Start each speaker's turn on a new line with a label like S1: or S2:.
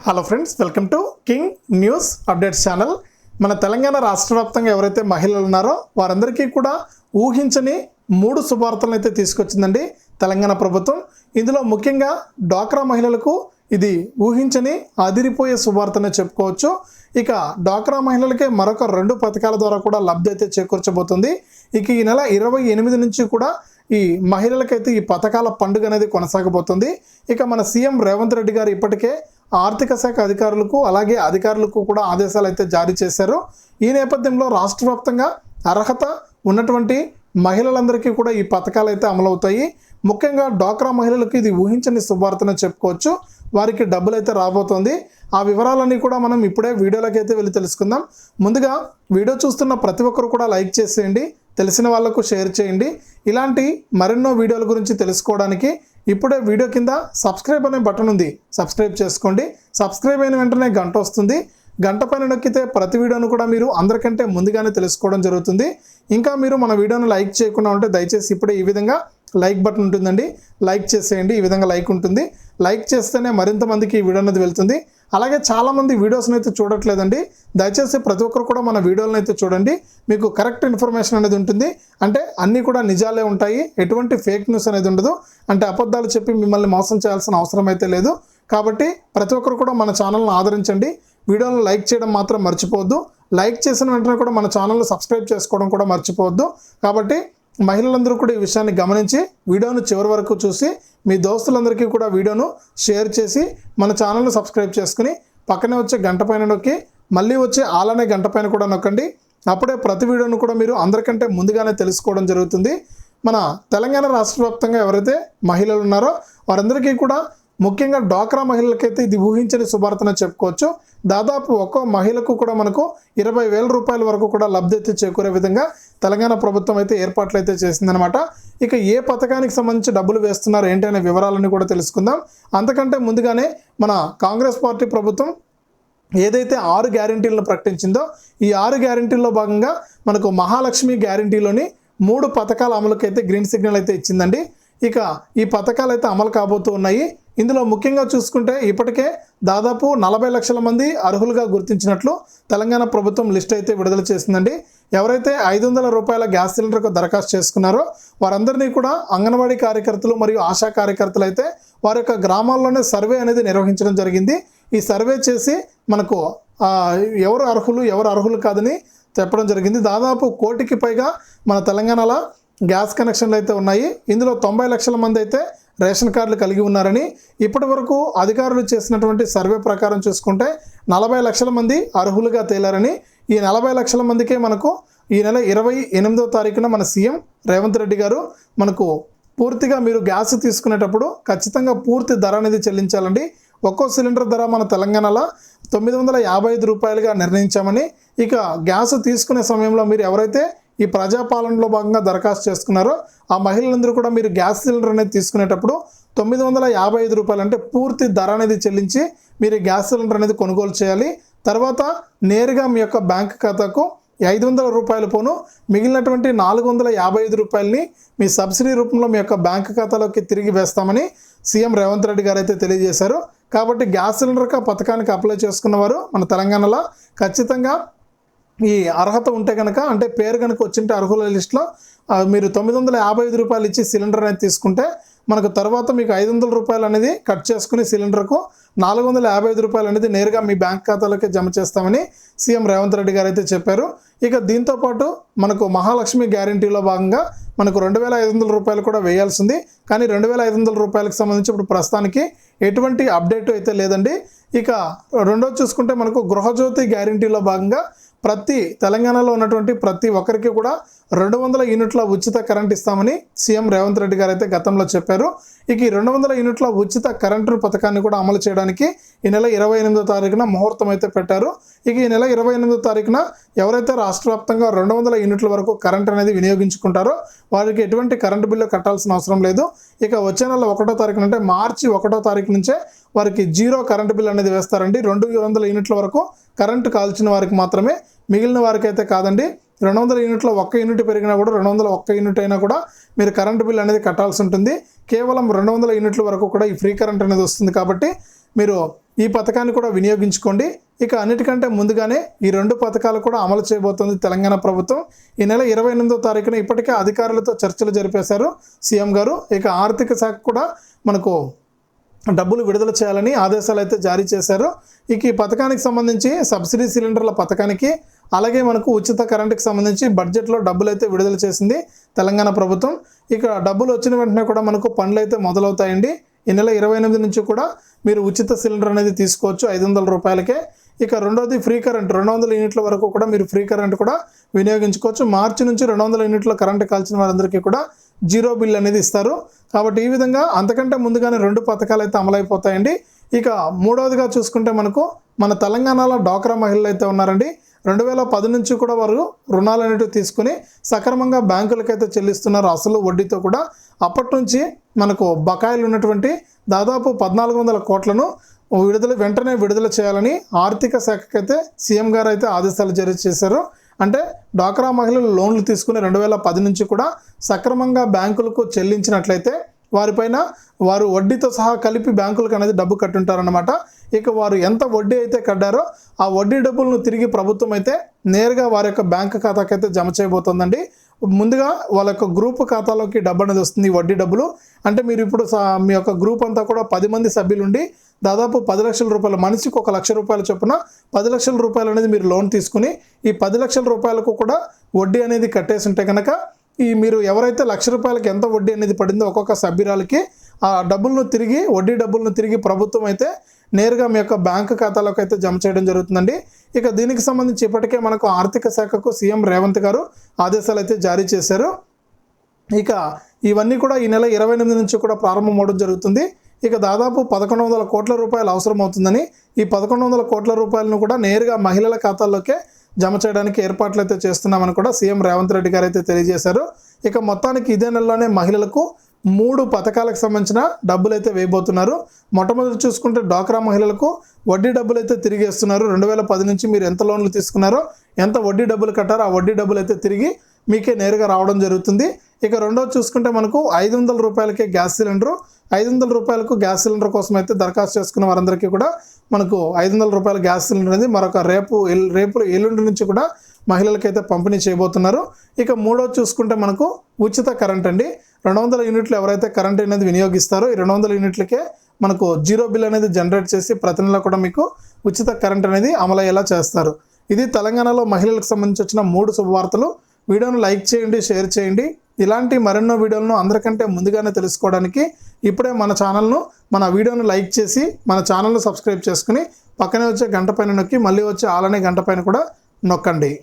S1: Hello friends, welcome to king news updates channel. మన తెలంగాణ రాష్ట్ర వ్యాప్తంగా ఎవరైతే మహిళలు ఉన్నారో వారందరికీ కూడా ఊహించని 3 శుభార్తలను అయితే తీసుకొచ్చిందండి తెలంగాణ ప్రభుత్వం. ఇందులో ముఖ్యంగా డ్వాక్రా మహిళలకు ఇది ఊహించని అదిరిపోయే శుభార్తనే చెప్పుకోవచ్చు. ఇక డ్వాక్రా మహిళలకే మరొక 2 పథకాల ద్వారా కూడా లబ్ధి అయితే చేకూర్చబోతుంది. ఇక ఈ నెల 28 నుంచి కూడా ఈ మహిళలకైతే ఈ పథకాల పండుగ అనేది కొనసాగబోతుంది. ఇక మన సీఎం రేవంత్ రెడ్డి గారు ఇప్పటికే ఆర్థిక శాఖ అధికారులకు అలాగే అధికారులకు కూడా ఆదేశాలు అయితే జారీ చేశారు. ఈ నేపథ్యంలో రాష్ట్ర వ్యాప్తంగా అర్హత ఉన్నటువంటి మహిళలందరికీ కూడా ఈ పథకాలు అయితే అమలవుతాయి. ముఖ్యంగా డ్వాక్రా మహిళలకు ఇది ఊహించని శుభార్తనే చెప్పుకోవచ్చు. వారికి డబ్బులు అయితే రాబోతోంది. ఆ వివరాలన్నీ కూడా మనం ఇప్పుడే వీడియోలోకి అయితే వెళ్ళి తెలుసుకుందాం. ముందుగా వీడియో చూస్తున్న ప్రతి ఒక్కరు కూడా లైక్ చేసేయండి, తెలిసిన వాళ్ళకు షేర్ చేయండి. ఇలాంటి మరెన్నో వీడియోల గురించి తెలుసుకోవడానికి ఇప్పుడే వీడియో కింద సబ్స్క్రైబ్ అనే బటన్ ఉంది, సబ్స్క్రైబ్ చేసుకోండి. సబ్స్క్రైబ్ అయిన వెంటనే గంట వస్తుంది. గంట పైన నొక్కితే ప్రతి వీడియోను కూడా మీరు అందరికంటే ముందుగానే తెలుసుకోవడం జరుగుతుంది. ఇంకా మీరు మన వీడియోను లైక్ చేయకుండా ఉంటే దయచేసి ఇప్పుడే ఈ విధంగా లైక్ బటన్ ఉంటుందండి, లైక్ చేసేయండి. ఈ విధంగా లైక్ ఉంటుంది. లైక్ చేస్తేనే మరింత మందికి ఈ వీడియో అనేది వెళ్తుంది. అలాగే చాలామంది వీడియోస్ని అయితే చూడట్లేదండి. దయచేసి ప్రతి ఒక్కరు కూడా మన వీడియోలను అయితే చూడండి. మీకు కరెక్ట్ ఇన్ఫర్మేషన్ అనేది ఉంటుంది. అంటే అన్నీ కూడా నిజాలే ఉంటాయి, ఎటువంటి ఫేక్ న్యూస్ అనేది ఉండదు. అంటే అబద్ధాలు చెప్పి మిమ్మల్ని మోసం చేయాల్సిన అవసరం అయితే లేదు. కాబట్టి ప్రతి ఒక్కరు కూడా మన ఛానల్ని ఆదరించండి. వీడియోలను లైక్ చేయడం మాత్రం మర్చిపోవద్దు. లైక్ చేసిన వెంటనే కూడా మన ఛానల్ని సబ్స్క్రైబ్ చేసుకోవడం కూడా మర్చిపోవద్దు. కాబట్టి మహిళలందరూ కూడా ఈ విషయాన్ని గమనించి వీడియోను చివరి వరకు చూసి మీ దోస్తులందరికీ కూడా వీడియోను షేర్ చేసి మన ఛానల్ను సబ్స్క్రైబ్ చేసుకుని పక్కనే వచ్చే గంట పైన నొక్కి మళ్ళీ వచ్చే ఆలనే గంట పైన కూడా నొక్కండి. అప్పుడే ప్రతి వీడియోను కూడా మీరు అందరికంటే ముందుగానే తెలుసుకోవడం జరుగుతుంది. మన తెలంగాణ రాష్ట్ర వ్యాప్తంగా ఎవరైతే మహిళలు ఉన్నారో వారందరికీ కూడా ముఖ్యంగా డ్వాక్రా మహిళలకైతే ఇది ఊహించని శుభార్తనే చెప్పుకోవచ్చు. దాదాపు ఒక్కో మహిళకు కూడా మనకు 20,000 రూపాయల వరకు కూడా లబ్ధి అయితే చేకూరే విధంగా తెలంగాణ ప్రభుత్వం అయితే ఏర్పాట్లు అయితే చేసిందనమాట. ఇక ఏ పథకానికి సంబంధించి డబ్బులు వేస్తున్నారు ఏంటి అనే వివరాలన్నీ కూడా తెలుసుకుందాం. అంతకంటే ముందుగానే మన కాంగ్రెస్ పార్టీ ప్రభుత్వం ఏదైతే 6 గ్యారెంటీలను ప్రకటించిందో ఈ 6 గ్యారెంటీల్లో భాగంగా మనకు మహాలక్ష్మి గ్యారెంటీలోని 3 పథకాల అమలుకైతే గ్రీన్ సిగ్నల్ అయితే ఇచ్చిందండి. ఇక ఈ పథకాలు అయితే అమలు కాబోతూ ఉన్నాయి. ఇందులో ముఖ్యంగా చూసుకుంటే ఇప్పటికే దాదాపు 40 లక్షల మంది అర్హులుగా గుర్తించినట్లు తెలంగాణ ప్రభుత్వం లిస్ట్ అయితే విడుదల చేసిందండి. ఎవరైతే 500 రూపాయల గ్యాస్ సిలిండర్కు దరఖాస్తు చేసుకున్నారో వారందరినీ కూడా అంగన్వాడీ కార్యకర్తలు మరియు ఆశా కార్యకర్తలు అయితే వారి యొక్క గ్రామాల్లోనే సర్వే అనేది నిర్వహించడం జరిగింది. ఈ సర్వే చేసి మనకు ఎవరు అర్హులు కాదని చెప్పడం జరిగింది. దాదాపు 1 కోటికి పైగా మన తెలంగాణలో గ్యాస్ కనెక్షన్లు అయితే ఉన్నాయి. ఇందులో 90 లక్షల మంది అయితే రేషన్ కార్డులు కలిగి ఉన్నారని ఇప్పటి వరకు అధికారులు చేసినటువంటి సర్వే ప్రకారం చూసుకుంటే 40 లక్షల మంది అర్హులుగా తేలారని, ఈ 40 లక్షల మందికే మనకు ఈ నెల 28వ తారీఖున మన సీఎం రేవంత్ రెడ్డి గారు మనకు పూర్తిగా మీరు గ్యాస్ తీసుకునేటప్పుడు ఖచ్చితంగా పూర్తి ధర అనేది చెల్లించాలండి. ఒక్కో సిలిండర్ ధర మన తెలంగాణలో 955 రూపాయలుగా నిర్ణయించామని, ఇక గ్యాస్ తీసుకునే సమయంలో మీరు ఎవరైతే ఈ ప్రజాపాలనలో భాగంగా దరఖాస్తు చేసుకున్నారో ఆ మహిళలందరూ కూడా మీరు గ్యాస్ సిలిండర్ అనేది తీసుకునేటప్పుడు 955 రూపాయలు అంటే పూర్తి ధర అనేది చెల్లించి మీరు గ్యాస్ సిలిండర్ అనేది కొనుగోలు చేయాలి. తర్వాత నేరుగా మీ యొక్క బ్యాంక్ ఖాతాకు 500 రూపాయలు పోను మిగిలినటువంటి 455 రూపాయలని మీ సబ్సిడీ రూపంలో మీ యొక్క బ్యాంక్ ఖాతాలోకి తిరిగి వేస్తామని సీఎం రేవంత్ రెడ్డి గారు అయితే తెలియజేశారు. కాబట్టి గ్యాస్ సిలిండర్ పథకానికి అప్లై చేసుకున్నవారు మన తెలంగాణలో ఖచ్చితంగా ఈ అర్హత ఉంటే కనుక, అంటే పేరు కనుక వచ్చింటే అర్హుల లిస్టులో మీరు 955 రూపాయలు ఇచ్చి సిలిండర్ అనేది తీసుకుంటే మనకు తర్వాత మీకు 500 రూపాయలు అనేది కట్ చేసుకుని సిలిండర్కు 455 రూపాయలు అనేది నేరుగా మీ బ్యాంక్ ఖాతాలోకి జమ చేస్తామని సీఎం రేవంత్ రెడ్డి గారు అయితే చెప్పారు. ఇక దీంతోపాటు మనకు మహాలక్ష్మి గ్యారెంటీలో భాగంగా మనకు 2,500 రూపాయలు కూడా వేయాల్సింది. కానీ 2,500 రూపాయలకు సంబంధించి ఇప్పుడు ప్రస్తుతానికి ఎటువంటి అప్డేట్ అయితే లేదండి. ఇక రెండోది చూసుకుంటే మనకు గృహజ్యోతి గ్యారెంటీలో భాగంగా ప్రతి తెలంగాణలో ఉన్నటువంటి ప్రతి ఒక్కరికి కూడా 200 యూనిట్ల ఉచిత కరెంట్ ఇస్తామని సీఎం రేవంత్ రెడ్డి గారు అయితే గతంలో చెప్పారు. ఇక ఈ 200 యూనిట్ల ఉచిత కరెంటు పథకాన్ని కూడా అమలు చేయడానికి ఈ నెల 28వ తారీఖున ముహూర్తం అయితే పెట్టారు. ఇక ఈ నెల 28వ తారీఖున ఎవరైతే రాష్ట్ర వ్యాప్తంగా 200 యూనిట్ల వరకు కరెంట్ అనేది వినియోగించుకుంటారో వారికి ఎటువంటి కరెంటు బిల్లు కట్టాల్సిన అవసరం లేదు. ఇక వచ్చే నెల 1వ తారీఖున అంటే మార్చి 1వ తారీఖు నుంచే వారికి 0 కరెంటు బిల్ అనేది వేస్తారండి. 200 యూనిట్ల వరకు కరెంటు కాల్చిన వారికి మాత్రమే, మిగిలిన వారికి అయితే కాదండి. 200 యూనిట్లో 1 యూనిట్ పెరిగినా కూడా 201 యూనిట్ అయినా కూడా మీరు కరెంటు బిల్ అనేది కట్టాల్సి ఉంటుంది. కేవలం 200 యూనిట్ల వరకు కూడా ఈ ఫ్రీ కరెంట్ అనేది వస్తుంది కాబట్టి మీరు ఈ పథకాన్ని కూడా వినియోగించుకోండి. ఇక అన్నిటికంటే ముందుగానే ఈ 2 పథకాలు కూడా అమలు చేయబోతుంది తెలంగాణ ప్రభుత్వం. ఈ నెల 28వ తారీఖున ఇప్పటికే అధికారులతో చర్చలు జరిపేశారు సీఎం గారు. ఇక ఆర్థిక శాఖ కూడా మనకు డబ్బులు విడుదల చేయాలని ఆదేశాలు అయితే జారీ చేశారు. ఇక ఈ పథకానికి సంబంధించి సబ్సిడీ సిలిండర్ల పథకానికి అలాగే మనకు ఉచిత కరెంటుకి సంబంధించి బడ్జెట్లో డబ్బులు అయితే విడుదల చేసింది తెలంగాణ ప్రభుత్వం. ఇక డబ్బులు వచ్చిన వెంటనే కూడా మనకు పనులు అయితే మొదలవుతాయండి. ఈ నెల 28 నుంచి కూడా మీరు ఉచిత సిలిండర్ అనేది తీసుకోవచ్చు 500 రూపాయలకే. ఇక రెండోది ఫ్రీ కరెంట్ 200 యూనిట్ల వరకు కూడా మీరు ఫ్రీ కరెంట్ కూడా వినియోగించుకోవచ్చు. మార్చి నుంచి 200 యూనిట్ల కరెంట్ కాల్చిన వారందరికీ కూడా జీరో బిల్ అనేది ఇస్తారు. కాబట్టి ఈ విధంగా అంతకంటే ముందుగానే 2 పథకాలు అయితే అమలైపోతాయండి. ఇక మూడవదిగా చూసుకుంటే మనకు మన తెలంగాణలో డ్వాక్రా మహిళలు అయితే ఉన్నారండి. 2010 నుంచి కూడా వారు రుణాలు అనేవి తీసుకుని సక్రమంగా బ్యాంకులకైతే చెల్లిస్తున్నారు అసలు వడ్డీతో కూడా. అప్పటి నుంచి మనకు బకాయిలు ఉన్నటువంటి దాదాపు 1400 కోట్లను వెంటనే విడుదల చేయాలని ఆర్థిక శాఖకైతే సీఎం గారు అయితే ఆదేశాలు జారీ చేశారు. అంటే డ్వాక్రా మహిళలు లోన్లు తీసుకుని 2010 నుంచి కూడా సక్రమంగా బ్యాంకులకు చెల్లించినట్లయితే వారిపైన వారు వడ్డీతో సహా కలిపి బ్యాంకులకు అనేది డబ్బు కట్టుంటారనమాట. ఇక వారు ఎంత వడ్డీ అయితే కట్టారో ఆ వడ్డీ డబ్బులను తిరిగి ప్రభుత్వం అయితే నేరుగా వారి యొక్క బ్యాంక్ ఖాతాకైతే జమ చేయబోతోందండి. ముందుగా వాళ్ళ యొక్క గ్రూప్ ఖాతాలోకి డబ్బు అనేది వస్తుంది వడ్డీ డబ్బులు. అంటే మీరు ఇప్పుడు మీ యొక్క గ్రూప్ అంతా కూడా 10 మంది సభ్యులుండి దాదాపు 10 లక్షల రూపాయలు, మనిషికి 1 లక్ష రూపాయలు చొప్పున 10 లక్షల రూపాయలు అనేది మీరు లోన్ తీసుకుని ఈ 10 లక్షల రూపాయలకు కూడా వడ్డీ అనేది కట్టేసి ఉంటే కనుక ఈ మీరు ఎవరైతే 1 లక్ష రూపాయలకి ఎంత వడ్డీ అనేది పడిందో ఒక్కొక్క సభ్యురాలకి ఆ డబ్బులను తిరిగి వడ్డీ డబ్బులను తిరిగి ప్రభుత్వం అయితే నేరుగా మీ యొక్క బ్యాంక్ ఖాతాలోకి అయితే జమ చేయడం జరుగుతుందండి. ఇక దీనికి సంబంధించి ఇప్పటికే మనకు ఆర్థిక శాఖకు సీఎం రేవంత్ గారు ఆదేశాలు అయితే జారీ చేశారు. ఇక ఇవన్నీ కూడా ఈ నెల 28 నుంచి కూడా ప్రారంభం అవడం జరుగుతుంది. ఇక దాదాపు 1100 కోట్ల రూపాయలు అవసరం అవుతుందని ఈ 1100 కోట్ల రూపాయలను కూడా నేరుగా మహిళల ఖాతాల్లోకే జమ చేయడానికి ఏర్పాట్లు అయితే చేస్తున్నామని కూడా సీఎం రేవంత్ రెడ్డి గారు అయితే తెలియజేశారు. ఇక మొత్తానికి ఇదే నెలలోనే మహిళలకు 3 పథకాలకు సంబంధించిన డబ్బులు అయితే వేయబోతున్నారు. మొట్టమొదటి చూసుకుంటే డ్వాక్రా మహిళలకు వడ్డీ డబ్బులు అయితే తిరిగి ఇస్తున్నారు. 2010 నుంచి మీరు ఎంత లోన్లు తీసుకున్నారో ఎంత వడ్డీ డబ్బులు కట్టారో ఆ వడ్డీ డబ్బులు అయితే తిరిగి మీకే నేరుగా రావడం జరుగుతుంది. ఇక రెండోది చూసుకుంటే మనకు 500 రూపాయలకే గ్యాస్ సిలిండరు, 500 రూపాయలకు గ్యాస్ సిలిండర్ కోసం అయితే దరఖాస్తు చేసుకున్న వారందరికీ కూడా మనకు 500 రూపాయల గ్యాస్ సిలిండర్ అనేది మరొక రేపు ఎల్లుండి నుంచి కూడా మహిళలకైతే పంపిణీ చేయబోతున్నారు. ఇక మూడోది చూసుకుంటే మనకు ఉచిత కరెంట్ అండి. 200 యూనిట్లు ఎవరైతే కరెంట్ అనేది వినియోగిస్తారో ఈ 200 యూనిట్లకే మనకు జీరో బిల్ అనేది జనరేట్ చేసి ప్రతి నెల కూడా మీకు ఉచిత కరెంట్ అనేది అమలయ్యేలా చేస్తారు. ఇది తెలంగాణలో మహిళలకు సంబంధించి వచ్చిన 3 శుభవార్తలు. వీడియోను లైక్ చేయండి, షేర్ చేయండి. ఇలాంటి మరెన్నో వీడియోలను అందరికంటే ముందుగానే తెలుసుకోవడానికి ఇప్పుడే మన వీడియోను లైక్ చేసి మన ఛానల్ను సబ్స్క్రైబ్ చేసుకుని పక్కనే వచ్చే గంట పైన నొక్కి మళ్ళీ వచ్చే ఆల్ అనే గంట పైన కూడా నొక్కండి.